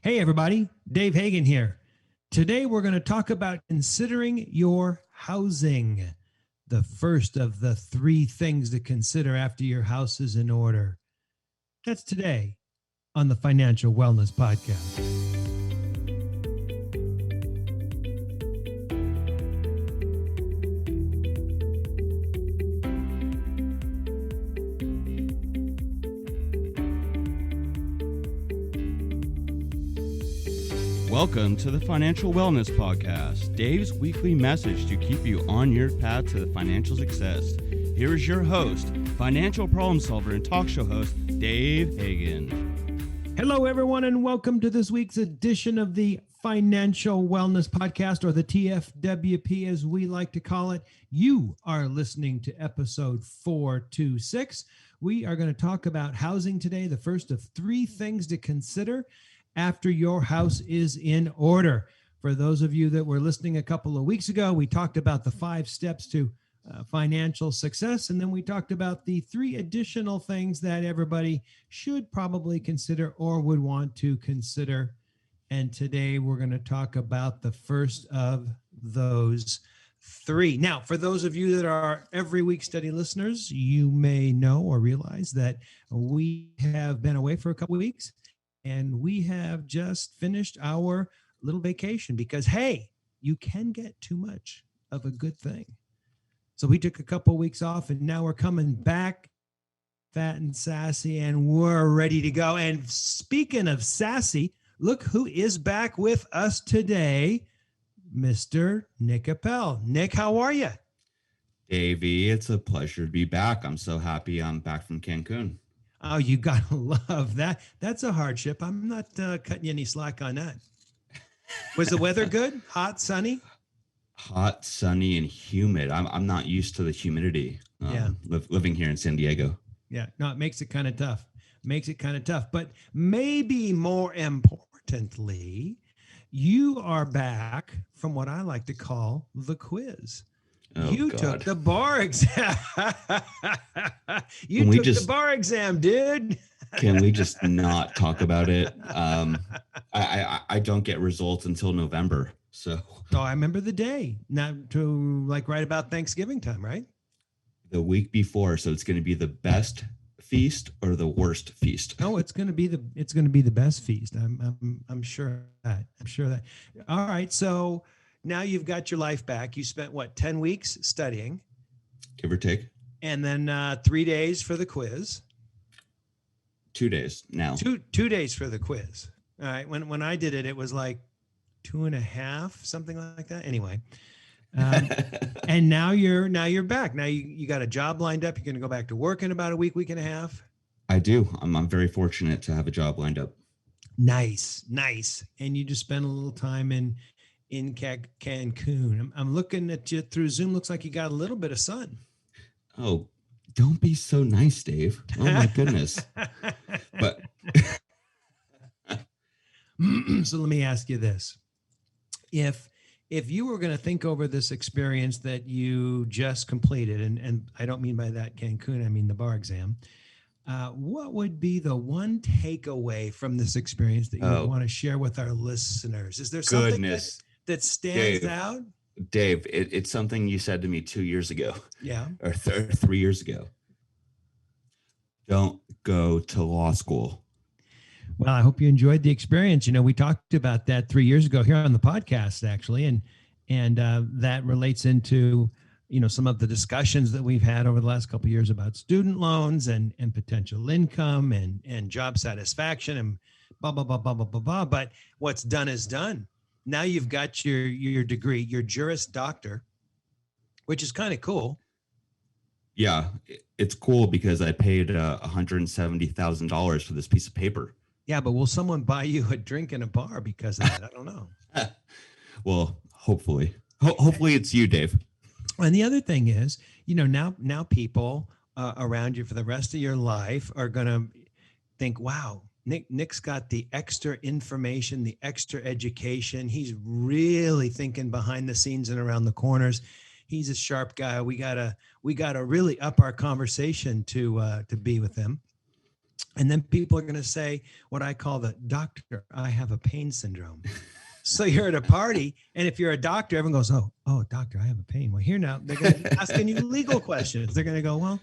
Hey, everybody, Dave Hagan here. Today, we're going to talk about considering your housing, the first of the three things to consider after your house is in order. That's today on the Financial Wellness Podcast. Welcome to the Financial Wellness Podcast, Dave's weekly message to keep you on your path to financial success. Here is your host, financial problem solver and talk show host, Dave Hagan. Hello, everyone, and welcome to this week's edition of the Financial Wellness Podcast, or the TFWP as we like to call it. You are listening to episode 426. We are going to talk about housing today, the first of three things to consider after your house is in order. For those of you that were listening a couple of weeks ago, we talked about the 5 steps to financial success, and then we talked about the 3 additional things that everybody should probably consider or would want to consider. And today we're going to talk about the first of those 3. Now, for those of you that are every week steady listeners, you may know or realize that we have been away for a couple of weeks. And we have just finished our little vacation because, hey, you can get too much of a good thing. So we took a couple of weeks off, and now we're coming back fat and sassy, and we're ready to go. And speaking of sassy, look who is back with us today, Mr. Nick Appel. Nick, how are you? Davey, it's a pleasure to be back. I'm so happy I'm back from Cancun. Oh, you got to love that. That's a hardship. I'm not cutting you any slack on that. Was the weather good? Hot, sunny? Hot, sunny, and humid. I'm not used to the humidity living here in San Diego. Yeah, no, it makes it kind of tough. But maybe more importantly, you are back from what I like to call the quiz. Oh, you God. took the bar exam. The bar exam, dude. Can we just not talk about it? I don't get results until November. So. Oh, I remember the day. Not to right about Thanksgiving time, right? The week before. So it's going to be the best feast or the worst feast. No, it's going to be the best feast. I'm sure of that. All right, so. Now you've got your life back. You spent 10 weeks studying, give or take, and then 3 days for the quiz. 2 days now. Two days for the quiz. All right. When I did it, it was like 2.5, something like that. Anyway, and now you're back. Now you got a job lined up. You're going to go back to work in about a week and a half. I do. I'm very fortunate to have a job lined up. Nice. And you just spent a little time in Cancun. I'm looking at you through Zoom. Looks like you got a little bit of sun. Oh, don't be so nice, Dave. Oh my goodness. But so let me ask you this. If you were going to think over this experience that you just completed, and I don't mean by that Cancun, I mean the bar exam, what would be the one takeaway from this experience that you would want to share with our listeners? Is there something that stands out? Dave, it's something you said to me 2 years ago. Yeah. Or 3 years ago. Don't go to law school. Well, I hope you enjoyed the experience. We talked about that 3 years ago here on the podcast, actually. And that relates into, some of the discussions that we've had over the last couple of years about student loans and potential income and job satisfaction and blah, blah, blah, blah, blah, blah, blah. But what's done is done. Now you've got your degree, your Juris Doctor, which is kind of cool. Yeah, it's cool because I paid $170,000 for this piece of paper. Yeah, but will someone buy you a drink in a bar because of that? I don't know. Well, hopefully. Hopefully it's you, Dave. And the other thing is, now people around you for the rest of your life are going to think, wow, Nick's got the extra information, the extra education. He's really thinking behind the scenes and around the corners. He's a sharp guy. We gotta really up our conversation to be with him. And then people are going to say what I call the doctor, I have a pain syndrome. So you're at a party, and if you're a doctor, everyone goes, oh, doctor, I have a pain. Well, here now, they're going to be asking you legal questions. They're going to go, well,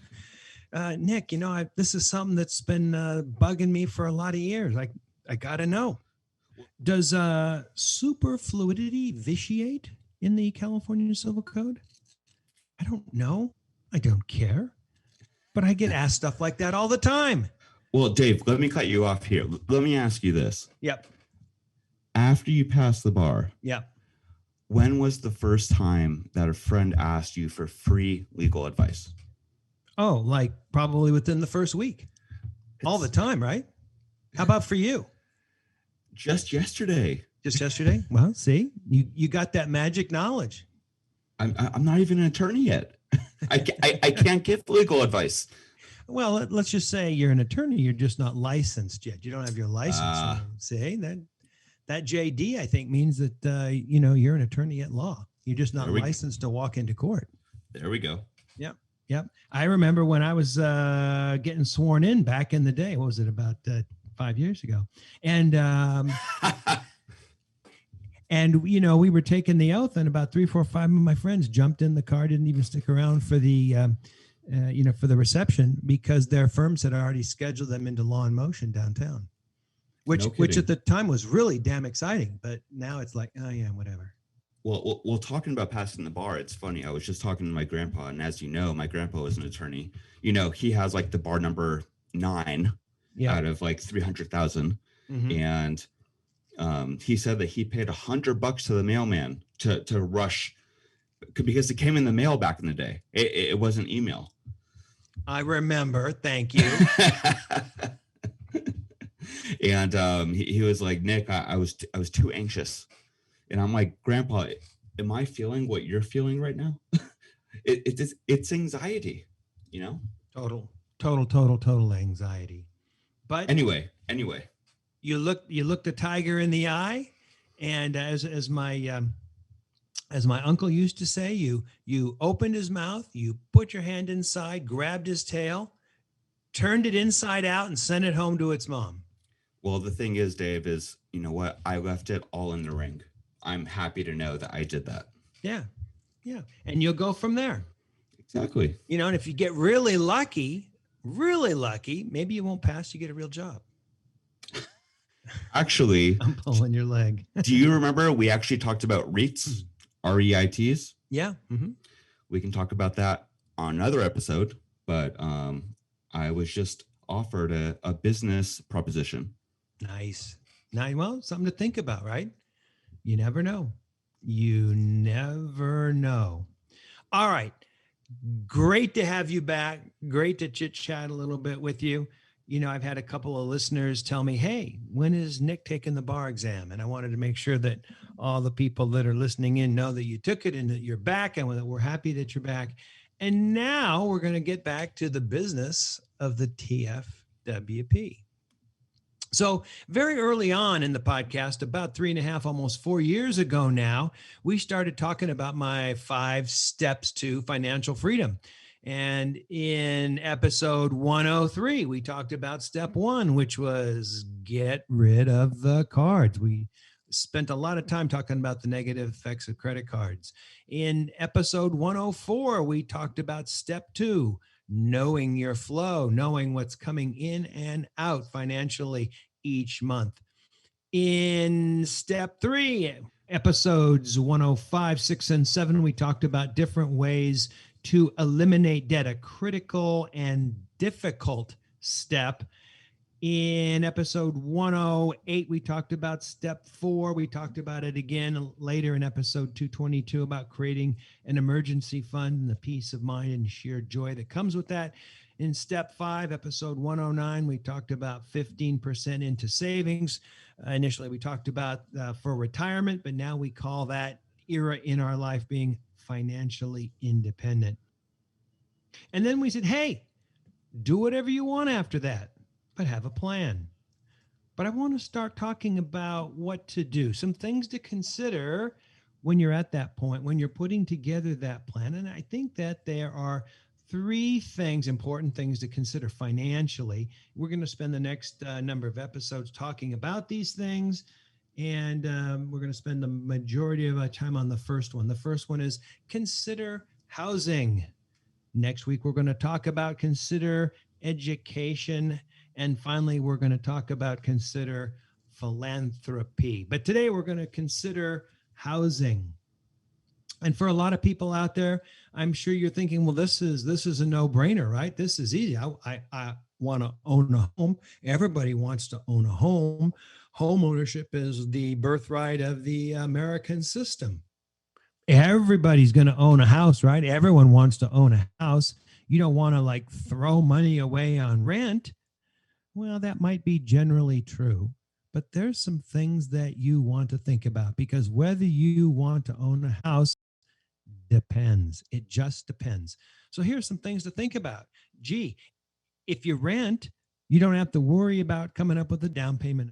Nick, this is something that's been bugging me for a lot of years. I got to know. Does superfluidity vitiate in the California Civil Code? I don't know. I don't care. But I get asked stuff like that all the time. Well, Dave, let me cut you off here. Let me ask you this. Yep. After you passed the bar, Yep. when was the first time that a friend asked you for free legal advice? Oh, like probably within the first week. All the time, right? How about for you? Just yesterday. Just yesterday? Well, see, you got that magic knowledge. I'm not even an attorney yet. I can't give legal advice. Well, let's just say you're an attorney. You're just not licensed yet. You don't have your license. See, that JD, I think, means that, you're an attorney at law. You're just not licensed to walk into court. There we go. Yep. I remember when I was getting sworn in back in the day. What was it, about 5 years ago? And and we were taking the oath, and about 3, 4, 5 of my friends jumped in the car, didn't even stick around for the for the reception, because their firms had already scheduled them into Law in Motion downtown, which at the time was really damn exciting. But now it's like, oh yeah, whatever. Well, talking about passing the bar, it's funny. I was just talking to my grandpa, and as you know, my grandpa is an attorney. He has like the bar number 9 out of like 300,000. Mm-hmm. And he said that he paid $100 to the mailman to rush, because it came in the mail back in the day. It wasn't email. I remember. Thank you. And he was like, Nick, I was too anxious. And I'm like, Grandpa, am I feeling what you're feeling right now? It's anxiety, Total anxiety. But anyway, you look the tiger in the eye, and as my uncle used to say, you opened his mouth, you put your hand inside, grabbed his tail, turned it inside out, and sent it home to its mom. Well, the thing is, Dave, is, you know what? I left it all in the ring. I'm happy to know that I did that. Yeah. And you'll go from there. Exactly. And if you get really lucky, maybe you won't pass, you get a real job. Actually, I'm pulling your leg. Do you remember we actually talked about REITs, REITs? Yeah. Mm-hmm. We can talk about that on another episode, but I was just offered a business proposition. Nice. Well, something to think about, right? You never know. All right. Great to have you back. Great to chit chat a little bit with you. I've had a couple of listeners tell me, hey, when is Nick taking the bar exam? And I wanted to make sure that all the people that are listening in know that you took it and that you're back, and that we're happy that you're back. And now we're going to get back to the business of the TFWP. So very early on in the podcast, about 3.5, almost 4 years ago now, we started talking about my 5 steps to financial freedom. And in episode 103, we talked about step 1, which was get rid of the cards. We spent a lot of time talking about the negative effects of credit cards. In episode 104, we talked about step 2, knowing your flow, knowing what's coming in and out financially each month. In step 3, episodes 105, 6, and 7, we talked about different ways to eliminate debt, a critical and difficult step. In episode 108, we talked about step 4. We talked about it again later in episode 222 about creating an emergency fund and the peace of mind and sheer joy that comes with that. In step 5, episode 109, we talked about 15% into savings. Initially, we talked about for retirement, but now we call that era in our life being financially independent. And then we said, hey, do whatever you want after that, but have a plan. But I want to start talking about what to do, some things to consider when you're at that point, when you're putting together that plan. And I think that there are three things, important things to consider financially. We're going to spend the next number of episodes talking about these things. And we're going to spend the majority of our time on the first one. The first one is consider housing. Next week, we're going to talk about consider education. And finally, we're going to talk about consider philanthropy. But today, we're going to consider housing. And for a lot of people out there, I'm sure you're thinking, well, this is a no-brainer, right? This is easy. I want to own a home. Everybody wants to own a home. Home ownership is the birthright of the American system. Everybody's going to own a house, right? Everyone wants to own a house. You don't want to like throw money away on rent. Well, that might be generally true, but there's some things that you want to think about, because whether you want to own a house depends. It just depends. So here's some things to think about. Gee, if you rent, you don't have to worry about coming up with a down payment.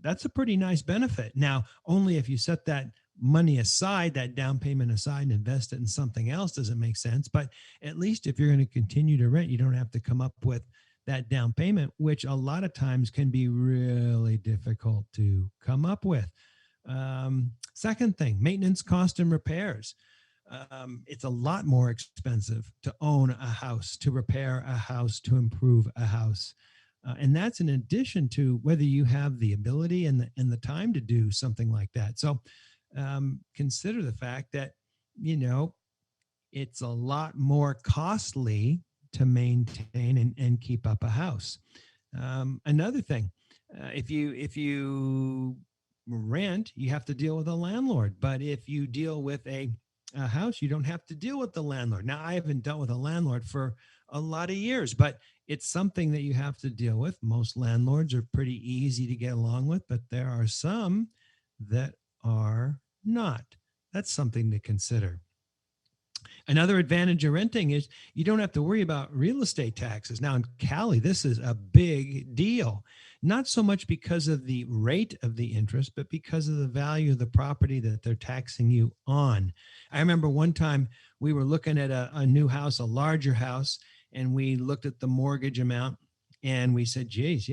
That's a pretty nice benefit. Now, only if you set that money aside, that down payment aside, and invest it in something else does it make sense. But at least if you're going to continue to rent, you don't have to come up with that down payment, which a lot of times can be really difficult to come up with. Second thing, maintenance, cost, and repairs. It's a lot more expensive to own a house, to repair a house, to improve a house. And that's in addition to whether you have the ability and the time to do something like that. So consider the fact that, it's a lot more costly to maintain and keep up a house. Another thing, if you rent, you have to deal with a landlord. But if you deal with a house, you don't have to deal with the landlord. Now, I haven't dealt with a landlord for a lot of years, but it's something that you have to deal with. Most landlords are pretty easy to get along with, but there are some that are not. That's something to consider. Another advantage of renting is you don't have to worry about real estate taxes. Now in Cali, this is a big deal, not so much because of the rate of the interest, but because of the value of the property that they're taxing you on. I remember one time we were looking at a new house, a larger house, and we looked at the mortgage amount and we said, geez,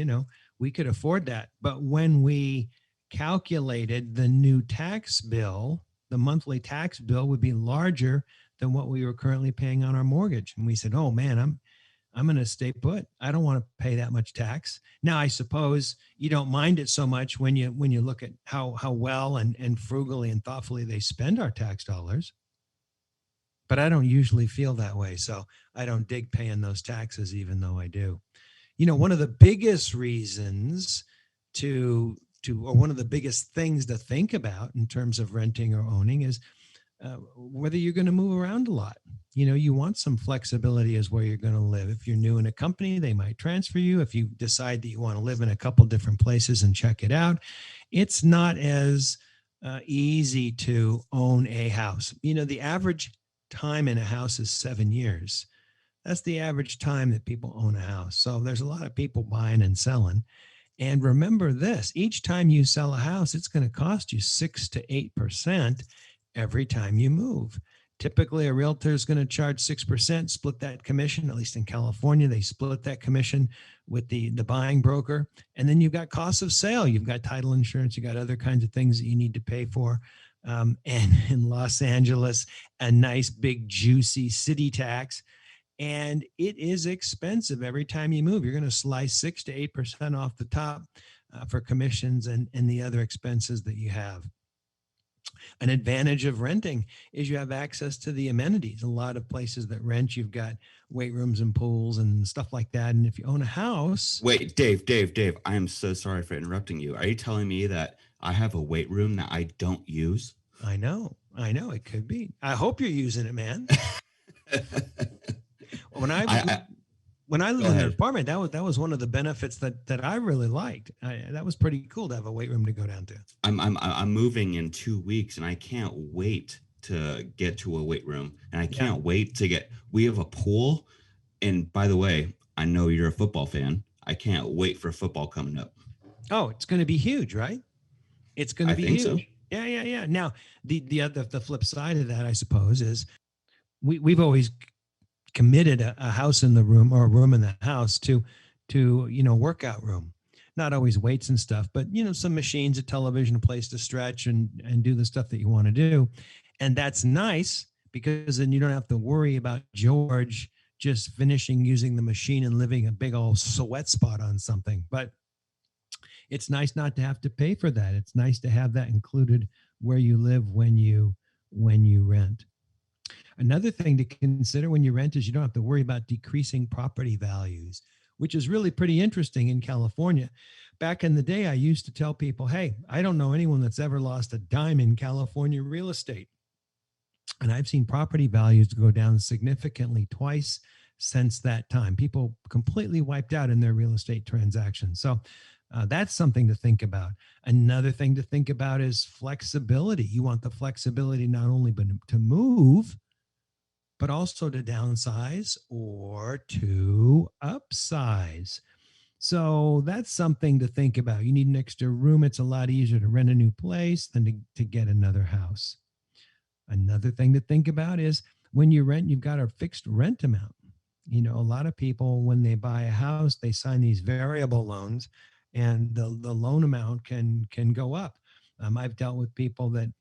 we could afford that. But when we calculated the new tax bill, the monthly tax bill would be larger than what we were currently paying on our mortgage. And we said, oh man, I'm going to stay put. I don't want to pay that much tax. Now, I suppose you don't mind it so much when you look at how well and frugally and thoughtfully they spend our tax dollars. But I don't usually feel that way. So I don't dig paying those taxes, even though I do. One of the biggest reasons or one of the biggest things to think about in terms of renting or owning is whether you're going to move around a lot. You want some flexibility as where you're going to live. If you're new in a company, they might transfer you. If you decide that you want to live in a couple different places and check it out, it's not as easy to own a house. The average time in a house is 7 years. That's the average time that people own a house. So there's a lot of people buying and selling. And remember this, each time you sell a house, it's going to cost you 6 to 8% every time you move. Typically, a realtor is going to charge 6%, split that commission. At least in California, they split that commission with the buying broker. And then you've got costs of sale. You've got title insurance. You've got other kinds of things that you need to pay for. And in Los Angeles, a nice, big, juicy city tax. And it is expensive every time you move. You're going to slice 6 to 8% off the top for commissions and the other expenses that you have. An advantage of renting is you have access to the amenities. A lot of places that rent, you've got weight rooms and pools and stuff like that. And if you own a house. Wait, Dave, I am so sorry for interrupting you. Are you telling me that I have a weight room that I don't use? I know. It could be. I hope you're using it, man. When I lived in an apartment, that was one of the benefits that I really liked. That was pretty cool to have a weight room to go down to. I'm moving in 2 weeks, and I can't wait to get to a weight room, and I can't wait to get. We have a pool, and by the way, I know you're a football fan. I can't wait for football coming up. Oh, it's going to be huge, right? It's going to be huge. So. Yeah. Now, the flip side of that, I suppose, is we've always committed a house in the room or a room in the house to workout room. Not always weights and stuff, but some machines, a television, a place to stretch and do the stuff that you want to do. And that's nice because then you don't have to worry about George just finishing using the machine and living a big old sweat spot on something. But it's nice not to have to pay for that. It's nice to have that included where you live when you rent. Another thing to consider when you rent is you don't have to worry about decreasing property values, which is really pretty interesting in California. Back in the day, I used to tell people, hey, I don't know anyone that's ever lost a dime in California real estate. And I've seen property values go down significantly twice since that time. People completely wiped out in their real estate transactions. So that's something to think about. Another thing to think about is flexibility. You want the flexibility not only to move, but also to downsize or to upsize. So that's something to think about. You need an extra room. It's a lot easier to rent a new place than to get another house. Another thing to think about is when you rent, you've got a fixed rent amount. A lot of people, when they buy a house, they sign these variable loans and the loan amount can go up. I've dealt with people that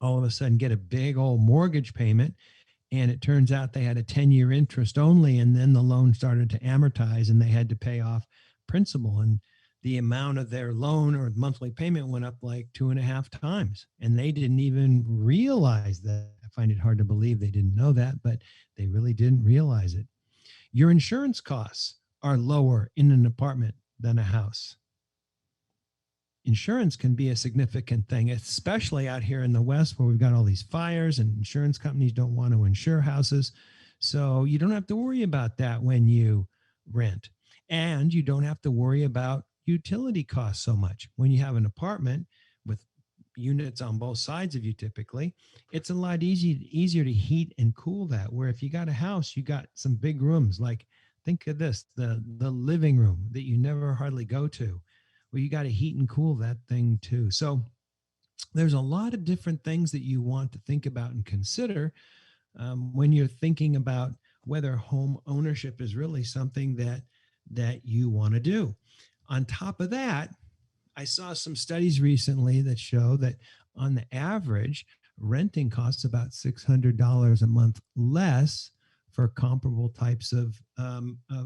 all of a sudden get a big old mortgage payment, and it turns out they had a 10-year interest only, and then the loan started to amortize and they had to pay off principal, and the amount of their loan or monthly payment went up like 2.5 times, and they didn't even realize that. I find it hard to believe they didn't know that, but they really didn't realize it. Your insurance costs are lower in an apartment than a house. Insurance can be a significant thing, especially out here in the West where we've got all these fires and insurance companies don't want to insure houses. So you don't have to worry about that when you rent. And you don't have to worry about utility costs so much. When you have an apartment with units on both sides of you, typically, it's a lot easier to heat and cool that. Where if you got a house, you got some big rooms. Like think of this, the living room that you never hardly go to. Well, you got to heat and cool that thing too. So there's a lot of different things that you want to think about and consider when you're thinking about whether home ownership is really something that you want to do. On top of that, I saw some studies recently that show that on the average, renting costs about $600 a month less for comparable types of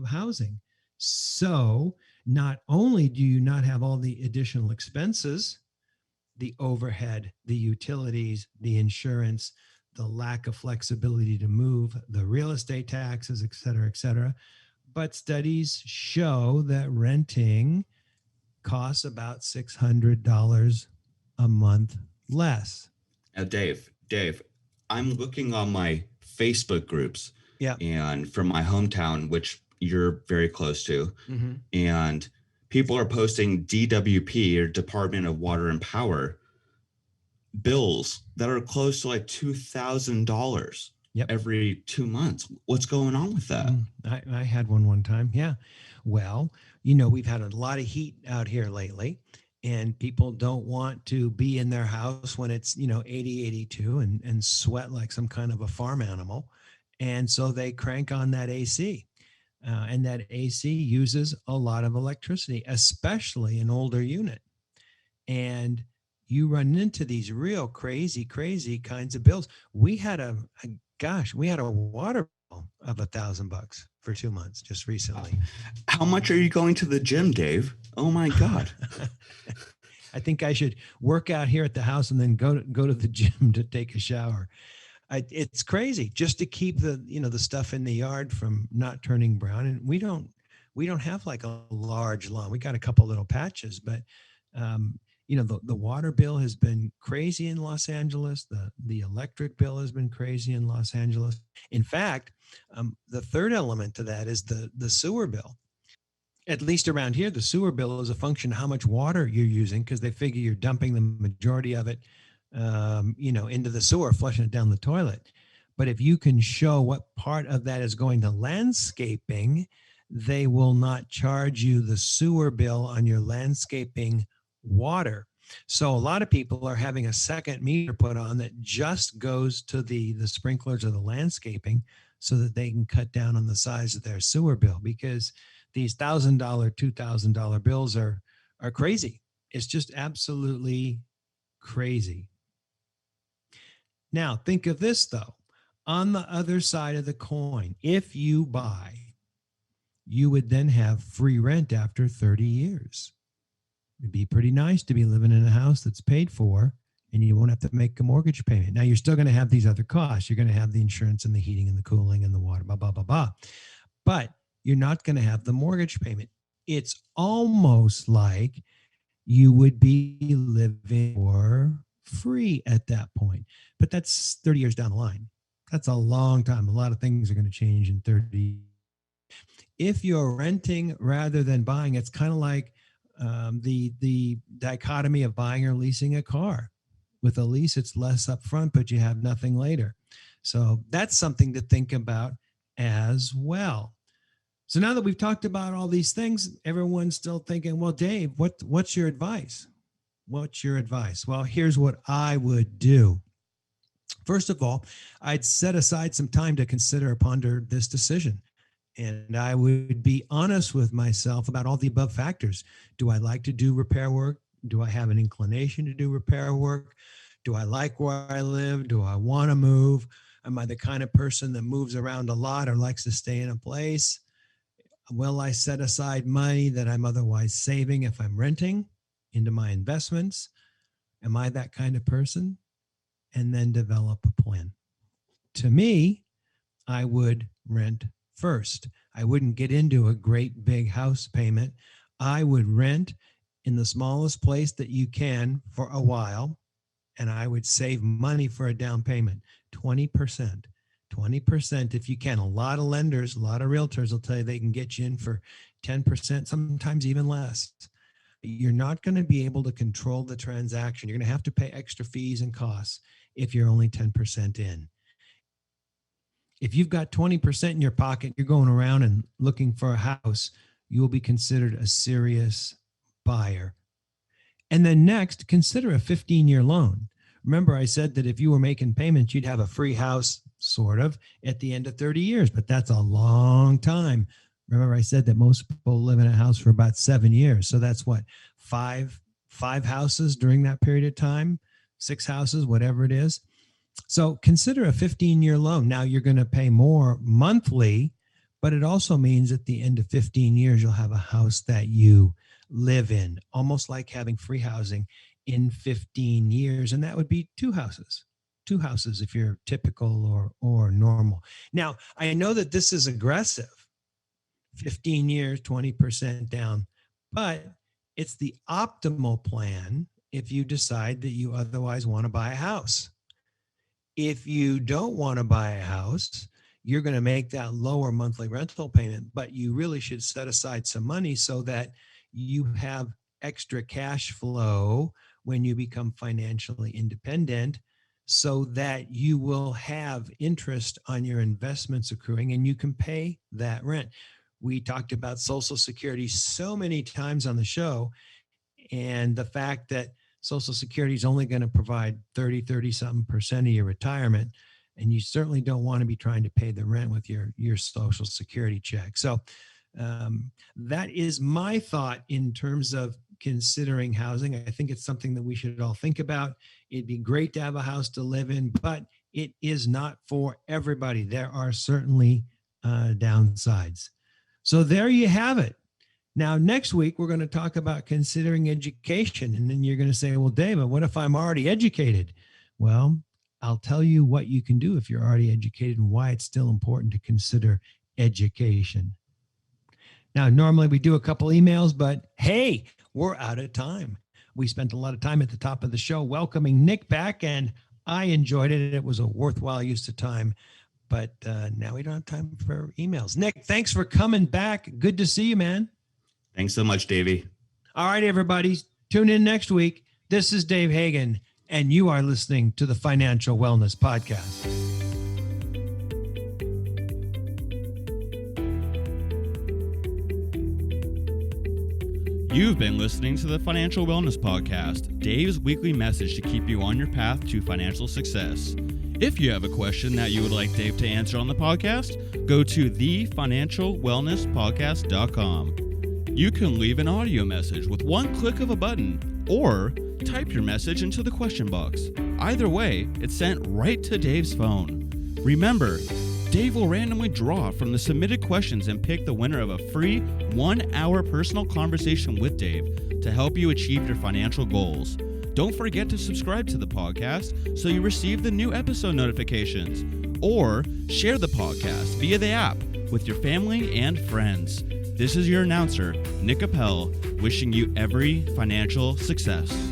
housing. So not only do you not have all the additional expenses, the overhead, the utilities, the insurance, the lack of flexibility to move, the real estate taxes, et cetera, but studies show that renting costs about $600 a month less. Now, Dave, I'm looking on my Facebook groups, Yeah, and from my hometown, which you're very close to, mm-hmm. and people are posting DWP, or Department of Water and Power, bills that are close to like $2,000 Yep. every 2 months. What's going on with that? I had one time. Yeah. Well, we've had a lot of heat out here lately, and people don't want to be in their house when it's, 80, 82 and sweat like some kind of a farm animal. And so they crank on that AC. And that AC uses a lot of electricity, especially an older unit. And you run into these real crazy kinds of bills. We had a water bill of $1,000 for 2 months just recently. How much are you going to the gym, Dave? Oh my God. I think I should work out here at the house and then go to the gym to take a shower. It's crazy just to keep the stuff in the yard from not turning brown. And we don't have like a large lawn. We got a couple little patches, but the water bill has been crazy in Los Angeles. The electric bill has been crazy in Los Angeles. In fact, the third element to that is the sewer bill. At least around here, the sewer bill is a function of how much water you're using, because they figure you're dumping the majority of it into the sewer, flushing it down the toilet. But if you can show what part of that is going to landscaping, they will not charge you the sewer bill on your landscaping water. So a lot of people are having a second meter put on that just goes to the sprinklers or the landscaping, so that they can cut down on the size of their sewer bill, because these $1,000, $2,000 bills are crazy. It's just absolutely crazy. Now, think of this though. On the other side of the coin, if you buy, you would then have free rent after 30 years. It'd be pretty nice to be living in a house that's paid for, and you won't have to make a mortgage payment. Now, you're still going to have these other costs. You're going to have the insurance and the heating and the cooling and the water, blah, blah, blah, blah. But you're not going to have the mortgage payment. It's almost like you would be living for free at that point. But that's 30 years down the line. That's a long time. A lot of things are going to change in 30 years. If you're renting rather than buying, it's kind of like the dichotomy of buying or leasing a car. With a lease, it's less upfront, but you have nothing later. So that's something to think about as well. So now that we've talked about all these things, everyone's still thinking, well, Dave, what's your advice? What's your advice? Well, here's what I would do. First of all, I'd set aside some time to consider or ponder this decision. And I would be honest with myself about all the above factors. Do I like to do repair work? Do I have an inclination to do repair work? Do I like where I live? Do I want to move? Am I the kind of person that moves around a lot or likes to stay in a place? Will I set aside money that I'm otherwise saving if I'm renting into my investments? Am I that kind of person? And then develop a plan. To me, I would rent first. I wouldn't get into a great big house payment. I would rent in the smallest place that you can for a while, and I would save money for a down payment. 20%. 20% if you can. A lot of lenders, a lot of realtors will tell you they can get you in for 10%, sometimes even less. You're not going to be able to control the transaction. You're going to have to pay extra fees and costs if you're only 10% in. If you've got 20% in your pocket, you're going around and looking for a house, you will be considered a serious buyer. And then next, consider a 15-year loan. Remember, I said that if you were making payments, you'd have a free house, sort of, at the end of 30 years, but that's a long time. Remember, I said that most people live in a house for about 7 years. So that's what, five houses during that period of time, 6 houses, whatever it is. So consider a 15-year loan. Now you're going to pay more monthly, but it also means at the end of 15 years, you'll have a house that you live in, almost like having free housing in 15 years. And that would be 2 houses if you're typical or normal. Now, I know that this is aggressive, 15 years, 20% down, but it's the optimal plan if you decide that you otherwise want to buy a house. If you don't want to buy a house, you're going to make that lower monthly rental payment, but you really should set aside some money so that you have extra cash flow when you become financially independent, so that you will have interest on your investments accruing and you can pay that rent. We talked about Social Security so many times on the show, and the fact that Social Security is only going to provide 30-something% of your retirement. And you certainly don't want to be trying to pay the rent with your Social Security check. So that is my thought in terms of considering housing. I think it's something that we should all think about. It'd be great to have a house to live in, but it is not for everybody. There are certainly downsides. So there you have it. Now, next week, we're going to talk about considering education. And then you're going to say, well, David, what if I'm already educated? Well, I'll tell you what you can do if you're already educated and why it's still important to consider education. Now, normally we do a couple emails, but hey, we're out of time. We spent a lot of time at the top of the show welcoming Nick back, and I enjoyed it. It was a worthwhile use of time. But now we don't have time for emails. Nick, thanks for coming back. Good to see you, man. Thanks so much, Davey. All right, everybody. Tune in next week. This is Dave Hagan, and you are listening to the Financial Wellness Podcast. You've been listening to the Financial Wellness Podcast, Dave's weekly message to keep you on your path to financial success. If you have a question that you would like Dave to answer on the podcast, go to thefinancialwellnesspodcast.com. You can leave an audio message with one click of a button, or type your message into the question box. Either way, it's sent right to Dave's phone. Remember, Dave will randomly draw from the submitted questions and pick the winner of a free 1-hour personal conversation with Dave to help you achieve your financial goals. Don't forget to subscribe to the podcast so you receive the new episode notifications, or share the podcast via the app with your family and friends. This is your announcer, Nick Appel, wishing you every financial success.